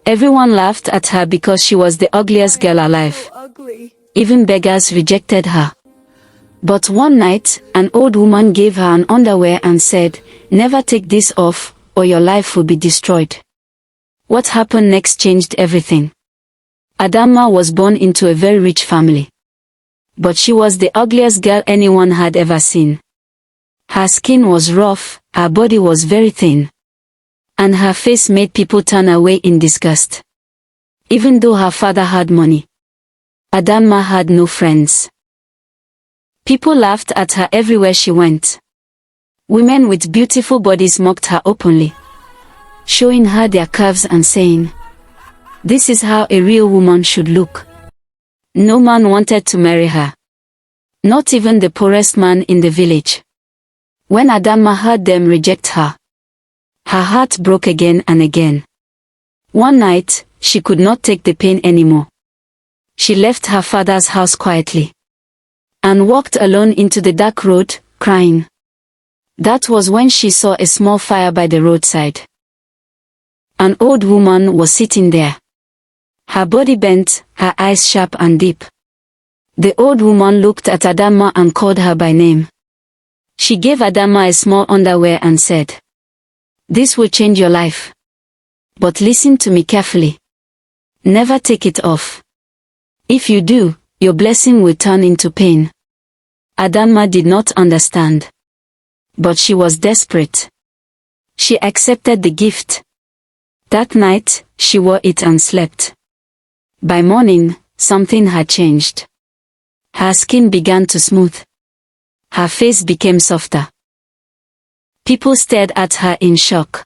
Everyone laughed at her because she was the ugliest girl alive. So ugly. Even beggars rejected her. But one night, an old woman gave her an underwear and said, "Never take this off, or your life will be destroyed." What happened next changed everything. Adamma was born into a very rich family. But she was the ugliest girl anyone had ever seen. Her skin was rough, her body was very thin. And her face made people turn away in disgust. Even though her father had money, Adamma had no friends. People laughed at her everywhere she went. Women with beautiful bodies mocked her openly, showing her their curves and saying, "This is how a real woman should look." No man wanted to marry her. Not even the poorest man in the village. When Adamma heard them reject her, her heart broke again and again. One night, she could not take the pain anymore. She left her father's house quietly and walked alone into the dark road, crying. That was when she saw a small fire by the roadside. An old woman was sitting there. Her body bent, her eyes sharp and deep. The old woman looked at Adamma and called her by name. She gave Adamma a small underwear and said, "This will change your life. But listen to me carefully. Never take it off. If you do, your blessing will turn into pain." Adamma did not understand. But she was desperate. She accepted the gift. That night, she wore it and slept. By morning, something had changed. Her skin began to smooth. Her face became softer. People stared at her in shock.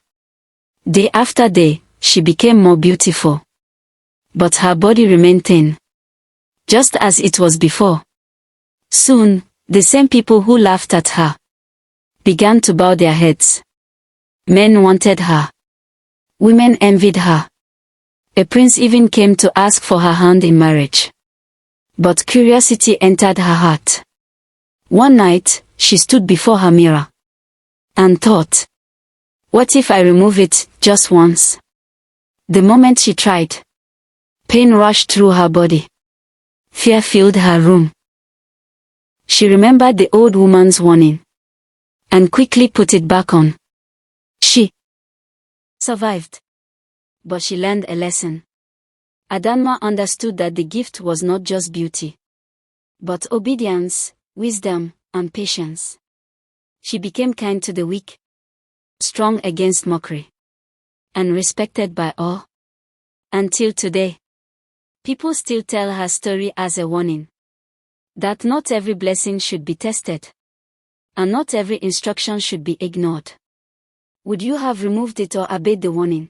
Day after day, she became more beautiful. But her body remained thin, just as it was before. Soon, the same people who laughed at her began to bow their heads. Men wanted her. Women envied her. A prince even came to ask for her hand in marriage. But curiosity entered her heart. One night, she stood before her mirror and thought, "What if I remove it, just once?" The moment she tried, pain rushed through her body. Fear filled her room. She remembered the old woman's warning and quickly put it back on. She survived, but she learned a lesson. Adamma understood that the gift was not just beauty, but obedience, wisdom, and patience. She became kind to the weak, strong against mockery, and respected by all. Until today, people still tell her story as a warning that not every blessing should be tested, and not every instruction should be ignored. Would you have removed it or obeyed the warning?